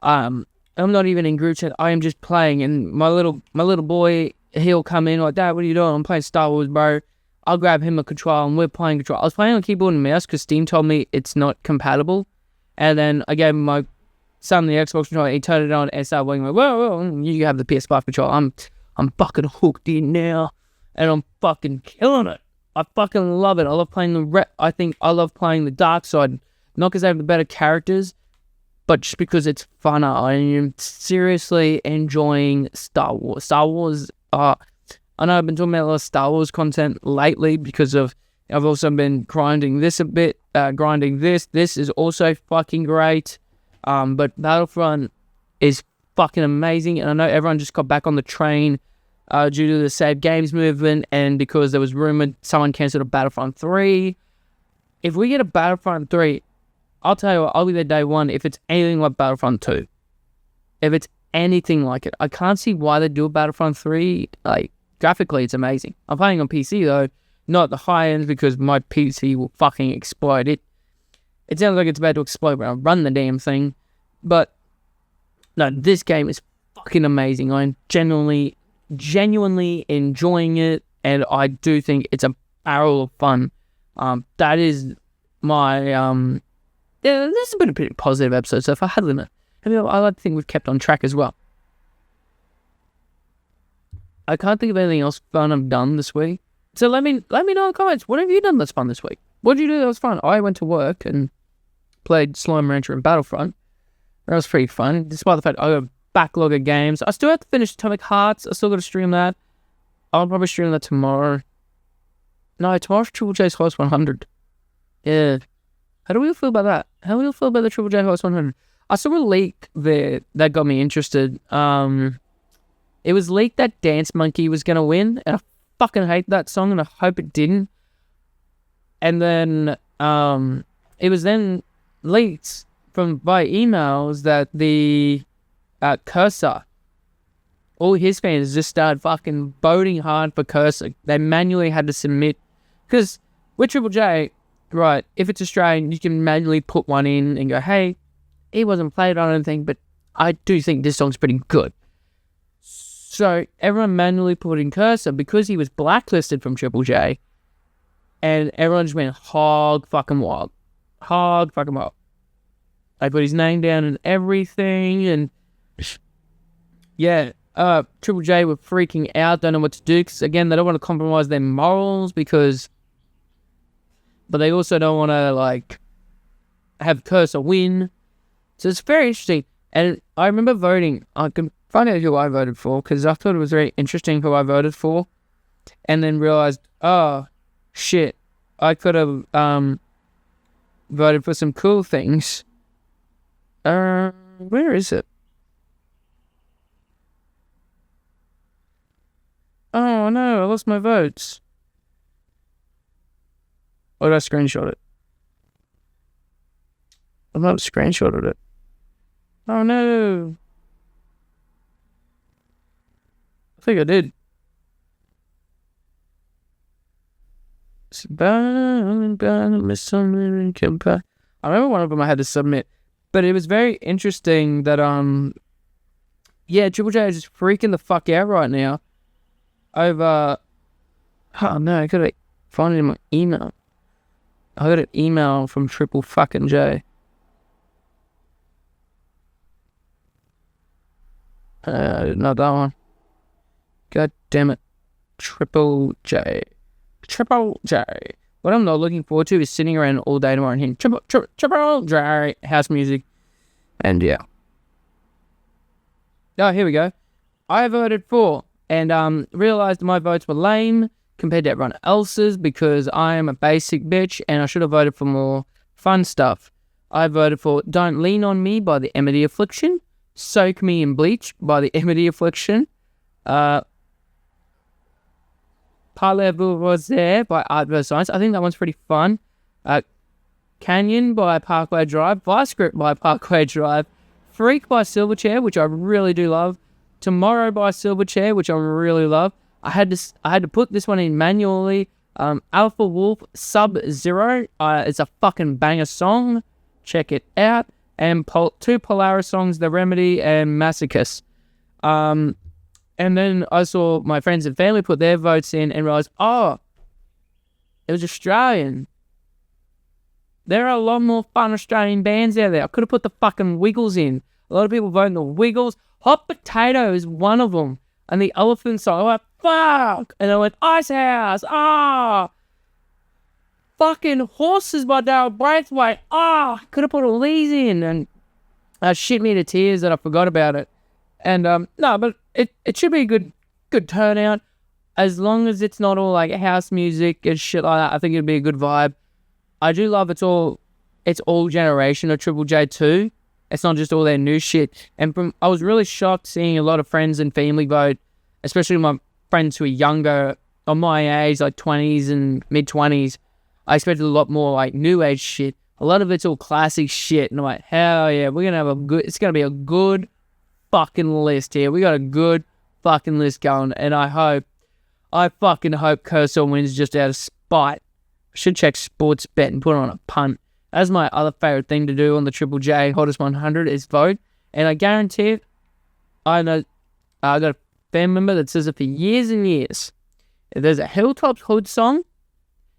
I'm not even in group chat. I am just playing, and my little boy, he'll come in like, "Dad, what are you doing?" "I'm playing Star Wars, bro." I'll grab him a control, and we're playing control. I was playing on keyboard and mouse because Steam told me it's not compatible. And then I gave my son the Xbox controller. He turned it on and started going like, "Whoa, you have the PS5 controller." I'm fucking hooked in now, and I'm fucking killing it. I fucking love it. I love playing I think I love playing the dark side, not because they have the better characters, but just because it's funner. I am seriously enjoying Star Wars. Star Wars, I know I've been talking about a lot of Star Wars content lately because I've also been grinding this a bit, This is also fucking great. But Battlefront is fucking amazing, and I know everyone just got back on the train due to the Save Games movement, and because there was rumored someone cancelled a Battlefront 3. If we get a Battlefront 3, I'll tell you what, I'll be there day one if it's anything like Battlefront 2. If it's anything like it. I can't see why they do a Battlefront 3. Like, graphically, it's amazing. I'm playing on PC, though, not the high end, because my PC will fucking explode. It sounds like it's about to explode when I run the damn thing. But, no, this game is fucking amazing. I'm genuinely enjoying it, and I do think it's a barrel of fun. That is my, this has been a pretty positive episode so far, hasn't it? I mean, I like to think we've kept on track as well. I can't think of anything else fun I've done this week. So let me know in the comments, what have you done that's fun this week? What did you do that was fun? I went to work and played Slime Rancher and Battlefront. That was pretty fun, despite the fact I got a backlog of games. I still have to finish Atomic Hearts. I still got to stream that. I'll probably stream that tomorrow. No, tomorrow's Triple J's Hottest 100. Yeah. How do we all feel about that? How do we all feel about the Triple J Hottest 100? I saw a leak there that got me interested. It was leaked that Dance Monkey was going to win, and I fucking hate that song, and I hope it didn't. And then, it was then leaked by emails that the Cursor, all his fans just started fucking voting hard for Cursor. They manually had to submit, because with Triple J, right, if it's Australian, you can manually put one in and go, "Hey, he wasn't played on anything, but I do think this song's pretty good." So everyone manually put in Cursor because he was blacklisted from Triple J, and everyone just went hog fucking wild. Hog fucking wild. They put his name down and everything, and yeah, Triple J were freaking out, don't know what to do, because again, they don't want to compromise their morals, but they also don't want to, like, have Cursor win. So it's very interesting, and I remember voting. I can find out who I voted for, because I thought it was very interesting who I voted for, and then realized, oh, shit, I could have voted for some cool things. Where is it? Oh no, I lost my votes. Or did I screenshot it? I might have screenshotted it. Oh no. I think I did. I remember one of them I had to submit. But it was very interesting that, yeah, Triple J is just freaking the fuck out right now over, oh no, I gotta find it in my email. I got an email from Triple fucking J. Not that one. God damn it. Triple J. What I'm not looking forward to is sitting around all day tomorrow and hearing Triple J house music. And yeah. Oh, here we go. I voted for and realized my votes were lame compared to everyone else's because I am a basic bitch and I should have voted for more fun stuff. I voted for Don't Lean On Me by the Emity Affliction, Soak Me in Bleach by the Emity Affliction, Parlez-vous Rosé by Art vs. Science. I think that one's pretty fun. Canyon by Parkway Drive, Vice Grip by Parkway Drive, Freak by Silverchair, which I really do love, Tomorrow by Silverchair, which I really love. I had to put this one in manually. Alpha Wolf Sub-Zero. It's a fucking banger song. Check it out. And two Polaris songs, The Remedy and Masochist. And then I saw my friends and family put their votes in and realized, oh, it was Australian. There are a lot more fun Australian bands out there. I could have put the fucking Wiggles in. A lot of people voting the Wiggles. Hot Potato is one of them. And the Elephant song, I went, fuck. And I went, Ice House. Fucking Horses by Daryl Braithwaite. Could have put all these in. And shit me to tears that I forgot about it. And no, but it should be a good turnout. As long as it's not all like house music and shit like that, I think it'd be a good vibe. I do love it's all generation of Triple J too. It's not just all their new shit. And I was really shocked seeing a lot of friends and family vote, especially my friends who are younger, on my age, like 20s and mid-20s. I expected a lot more like new age shit. A lot of it's all classic shit. And I'm like, hell yeah, it's going to be a good fucking list here. We got a good fucking list going. And I fucking hope Kershaw wins just out of spite. I should check sports bet and put on a punt. That's my other favourite thing to do on the Triple J Hottest 100 is vote. And I guarantee it, I know, I got a family member that says it for years and years. If there's a Hilltop's Hood song,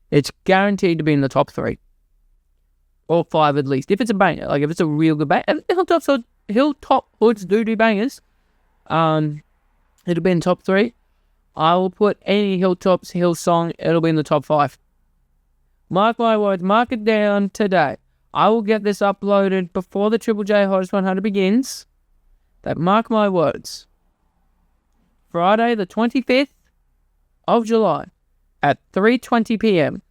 it's guaranteed to be in the top 3. Or 5 at least. If it's a banger, like if it's a real good banger. Hilltop Hoods do bangers. It'll be in the top 3. I will put any Hilltop's Hill song, it'll be in the top 5. Mark my words, mark it down today. I will get this uploaded before the Triple J Hottest 100 begins. That mark my words. Friday the 25th of July at 3:20 p.m.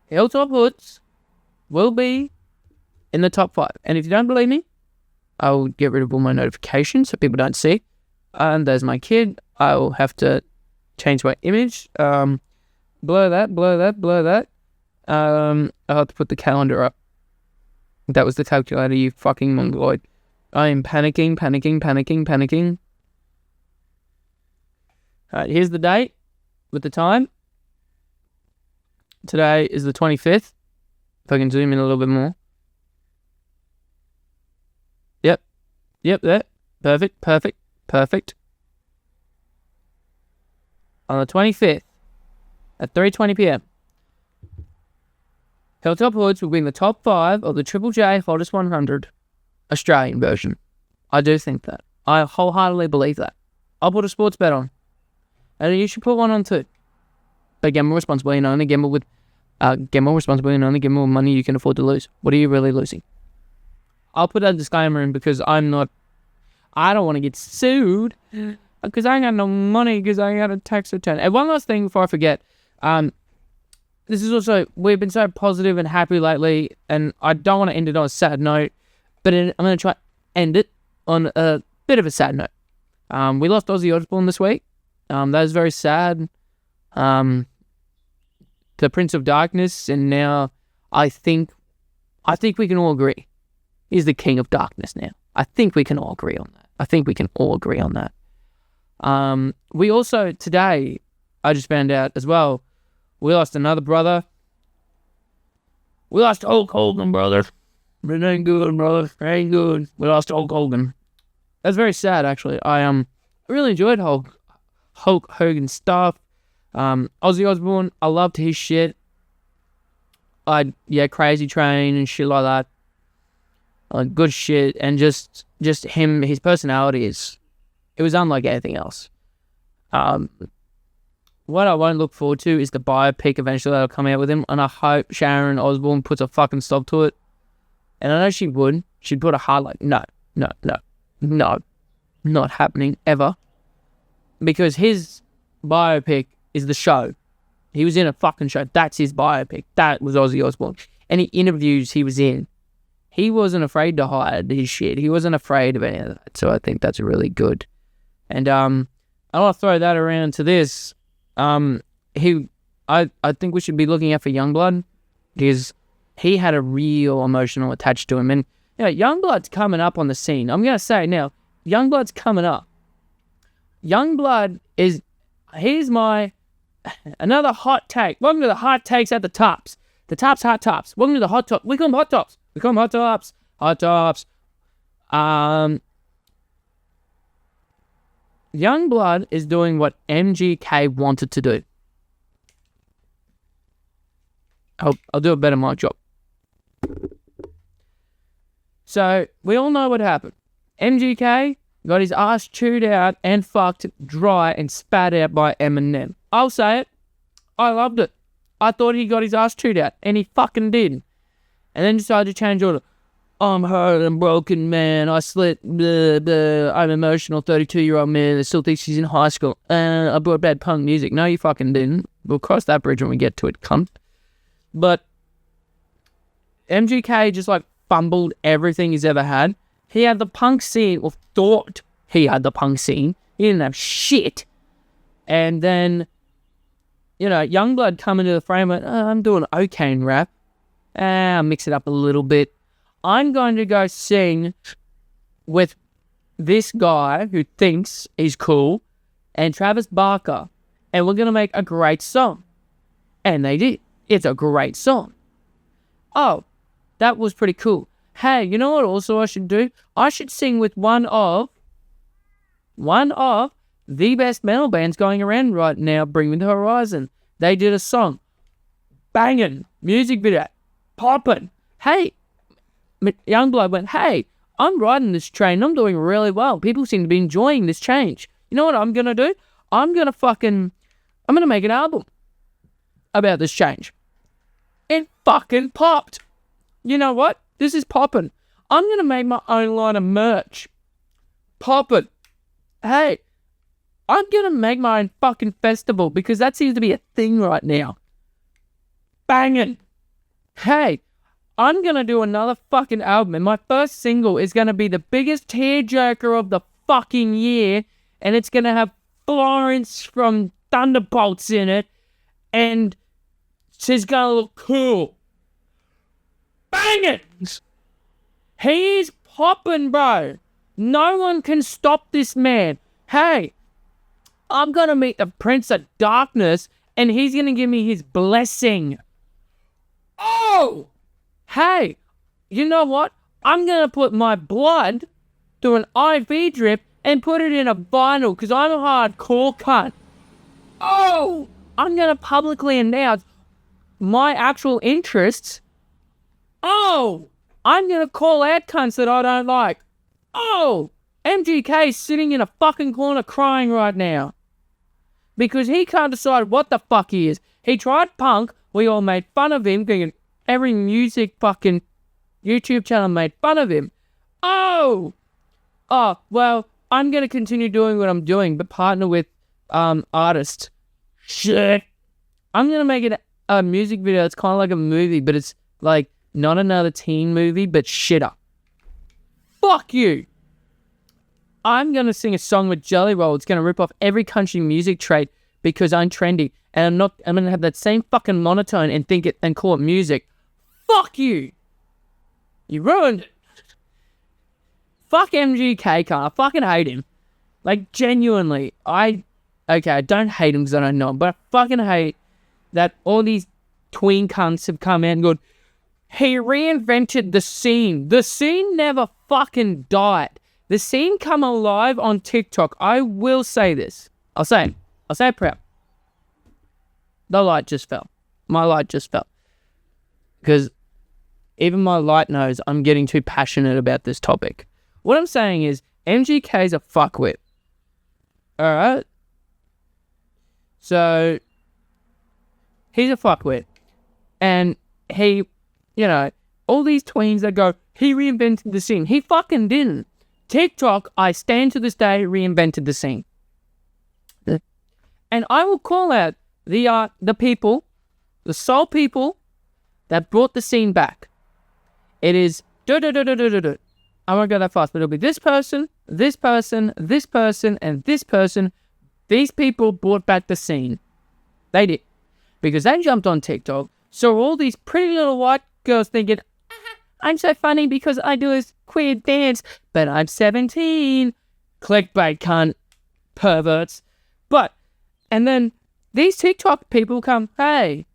Hilltop Hoods will be in the top 5. And if you don't believe me, I will get rid of all my notifications so people don't see. And there's my kid. I will have to change my image. Blur that. I'll have to put the calendar up. That was the calculator, you fucking mongoloid. I am panicking. Alright, here's the date with the time. Today is the 25th. If I can zoom in a little bit more. Yep, there. Perfect. On the 25th, at 3:20 p.m. Hilltop Hoods will be in the top 5 of the Triple J Hottest 100 Australian version. I do think that. I wholeheartedly believe that. I'll put a sports bet on. And you should put one on too. But gamble responsibly and only gamble with money you can afford to lose. What are you really losing? I'll put that disclaimer in because I don't want to get sued because I ain't got no money because I got a tax return. And one last thing before I forget. This is also, we've been so positive and happy lately, and I don't want to end it on a sad note, but I'm going to try to end it on a bit of a sad note. We lost Ozzy Osbourne this week. That was very sad. The Prince of Darkness, and now I think we can all agree he's the King of Darkness now. I think we can all agree on that. We also, today, I just found out as well, we lost another brother. We lost Hulk Hogan, brother. It ain't good, brother. It ain't good. We lost Hulk Hogan. That's very sad, actually. I really enjoyed Hulk Hogan's stuff. Ozzy Osbourne, I loved his shit. Crazy Train and shit like that. Good shit, and just him, his personality it It was unlike anything else. What I won't look forward to is the biopic eventually that'll come out with him, and I hope Sharon Osbourne puts a fucking stop to it. And I know she would. She'd put a hard no, not happening ever. Because his biopic is the show. He was in a fucking show. That's his biopic. That was Ozzy Osbourne. Any interviews he was in, he wasn't afraid to hide his shit. He wasn't afraid of any of that. So I think that's really good. And I want to throw that around to this. I think we should be looking out for Youngblood, because he had a real emotional attached to him. And Youngblood's coming up on the scene. I'm going to say now, Youngblood's coming up. Youngblood is, here's my, another hot take. Welcome to the hot takes at the tops. The tops, hot tops. Welcome to the hot top. We call them hot tops. We call them hot tops. Hot tops. Youngblood is doing what MGK wanted to do. I'll do a better mic drop. So, we all know what happened. MGK got his ass chewed out and fucked dry and spat out by Eminem. I'll say it. I loved it. I thought he got his ass chewed out, and he fucking did. And then decided to change order. I'm hurt and broken, man. I slit, blah, blah. I'm emotional 32-year-old man that still thinks he's in high school. I brought bad punk music. No, you fucking didn't. We'll cross that bridge when we get to it, cunt. But MGK just fumbled everything he's ever had. He had the punk scene, or thought he had the punk scene. He didn't have shit. And then, Youngblood come into the frame and I'm doing okay in rap. I'll mix it up a little bit. I'm going to go sing with this guy who thinks he's cool and Travis Barker, and we're going to make a great song. And they did. It's a great song. Oh, that was pretty cool. Hey, you know what also I should do? I should sing with one of the best metal bands going around right now, Bring Me the Horizon. They did a song. Banging. Music video. Popping. Hey, Youngblood went, hey, I'm riding this train. I'm doing really well. People seem to be enjoying this change. You know what I'm going to do? I'm going to make an album about this change. It fucking popped. You know what? This is popping. I'm going to make my own line of merch. Popping. Hey, I'm going to make my own fucking festival, because that seems to be a thing right now. Banging. Hey, I'm going to do another fucking album, and my first single is going to be the biggest tearjerker of the fucking year, and it's going to have Florence from Thunderbolts in it, and she's going to look cool. Banging! He's popping, bro. No one can stop this man. Hey, I'm going to meet the Prince of Darkness, and he's going to give me his blessing. Oh! Hey, you know what? I'm going to put my blood through an IV drip and put it in a vinyl, because I'm a hardcore cunt. Oh! I'm going to publicly announce my actual interests. Oh! I'm going to call out cunts that I don't like. Oh! MGK's sitting in a fucking corner crying right now. Because he can't decide what the fuck he is. He tried punk. We all made fun of him. Every music fucking YouTube channel made fun of him. Oh! Oh, well, I'm going to continue doing what I'm doing, but partner with artists. Shit. I'm going to make it a music video. It's kind of like a movie, but it's not another teen movie, but shitter. Fuck you. I'm going to sing a song with Jelly Roll. It's going to rip off every country music trait because I'm trendy. And I'm going to have that same fucking monotone and think it and call it music. Fuck you. You ruined it. Fuck MGK, I fucking hate him. Genuinely. I don't hate him because I don't know him, but I fucking hate that all these tween cunts have come out and gone, he reinvented the scene. The scene never fucking died. The scene come alive on TikTok. I will say this. I'll say it. I'll say it proud. The light just fell. My light just fell. Because even my light knows I'm getting too passionate about this topic. What I'm saying is, MGK's a fuckwit. Alright? So, he's a fuckwit. And he, all these tweens that go, he reinvented the scene. He fucking didn't. TikTok, I stand to this day, reinvented the scene. And I will call out the people, the sole people that brought the scene back. It is I won't go that fast, but it'll be this person, this person, this person, and this person. These people brought back the scene. They did. Because they jumped on TikTok, saw all these pretty little white girls thinking, I'm so funny because I do this queer dance, but I'm 17. Clickbait cunt. Perverts. And then these TikTok people come, hey,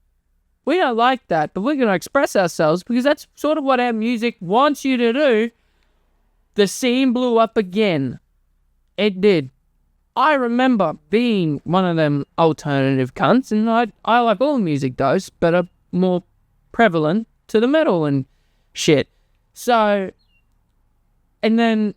we don't like that, but we're going to express ourselves because that's sort of what our music wants you to do. The scene blew up again. It did. I remember being one of them alternative cunts, and I like all music those, but are more prevalent to the metal and shit. So, and then,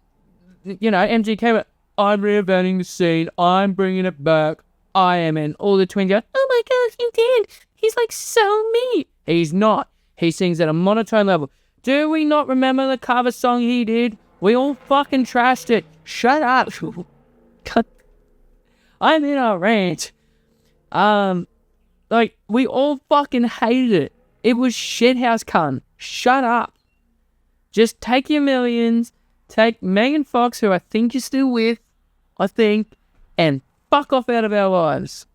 MGK went, I'm reinventing the scene, I'm bringing it back, I am, and all the twins go, oh my god, you did, he's like so me. He's not. He sings at a monotone level. Do we not remember the cover song he did? We all fucking trashed it. Shut up. Cut. I'm in a rant. We all fucking hated it. It was shithouse cunt. Shut up. Just take your millions, take Megan Fox, who I think you're still with, and fuck off out of our lives.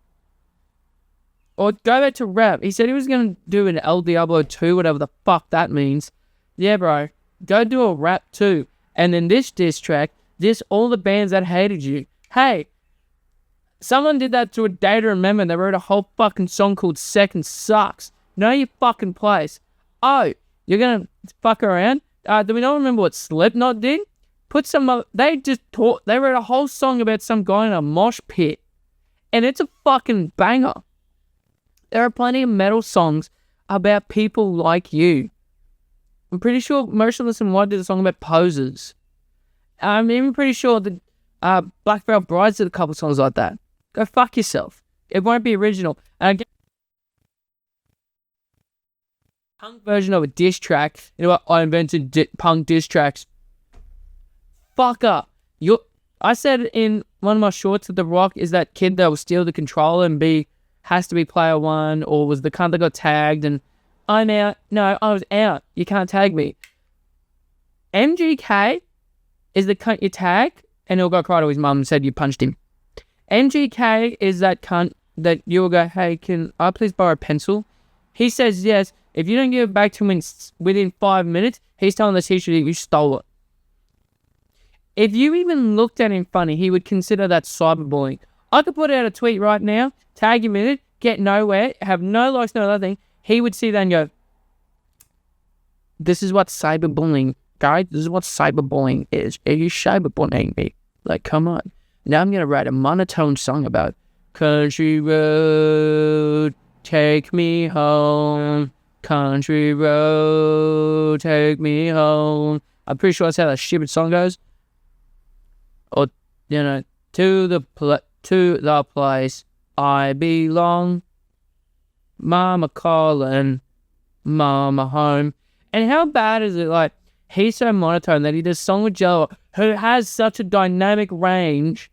Or go back to rap. He said he was going to do an El Diablo 2, whatever the fuck that means. Yeah, bro. Go do a rap too. And then this diss track, diss all the bands that hated you. Hey, someone did that to a Day to Remember. They wrote a whole fucking song called Second Sucks. Know your fucking place. Oh, you're going to fuck around? Do we not remember what Slipknot did? They wrote a whole song about some guy in a mosh pit. And it's a fucking banger. There are plenty of metal songs about people like you. I'm pretty sure Motionless in White did a song about posers. I'm even pretty sure that Black Veil Brides did a couple songs like that. Go fuck yourself. It won't be original. And again, punk version of a diss track. You know what? I invented punk diss tracks. Fuck up. I said in one of my shorts that The Rock is that kid that will steal the controller and has to be player one, or was the cunt that got tagged and I'm out. No, I was out. You can't tag me. MGK is the cunt you tag, and he'll go cry to his mum and said you punched him. MGK is that cunt that you'll go, hey, can I please borrow a pencil? He says yes. If you don't give it back to him within 5 minutes, he's telling the teacher that you stole it. If you even looked at him funny, he would consider that cyberbullying. I could put out a tweet right now, tag him in it, get nowhere, have no likes, no nothing. He would see that and go, this is what cyberbullying, guys. This is what cyberbullying is. Are you cyberbullying me? Like, come on. Now I'm going to write a monotone song about country road, take me home. Country road, take me home. I'm pretty sure that's how that stupid song goes. Or, to the place I belong. Mama calling, mama home. And how bad is it? Like, he's so monotone that he does a song with Jello, who has such a dynamic range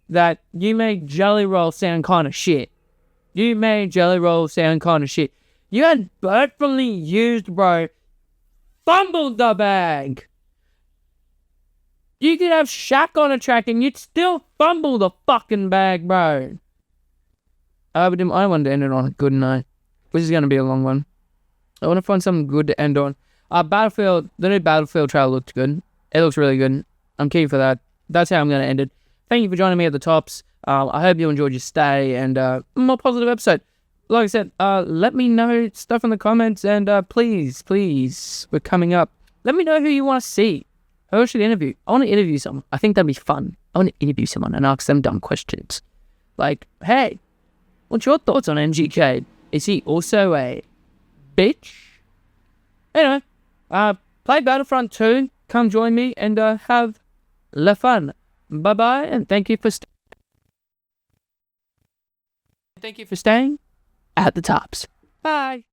that you make Jelly Roll sound kind of shit. You made Jelly Roll sound kind of shit. You had Birthfully Used, bro. Fumbled the bag. You could have Shaq on a track and you'd still fumble the fucking bag, bro. I wanted to end it on a good note. This is going to be a long one. I want to find something good to end on. The new Battlefield trailer looked good. It looks really good. I'm keen for that. That's how I'm going to end it. Thank you for joining me at the tops. I hope you enjoyed your stay and more positive episode. Like I said, let me know stuff in the comments and please, we're coming up. Let me know who you want to see. Who I should interview. I want to interview someone. I think that'd be fun. I want to interview someone and ask them dumb questions. Like, hey, what's your thoughts on MGK? Is he also a bitch? Anyway, play Battlefront 2. Come join me and have la fun. Bye-bye, and thank you for Thank you for staying at the tops. Bye.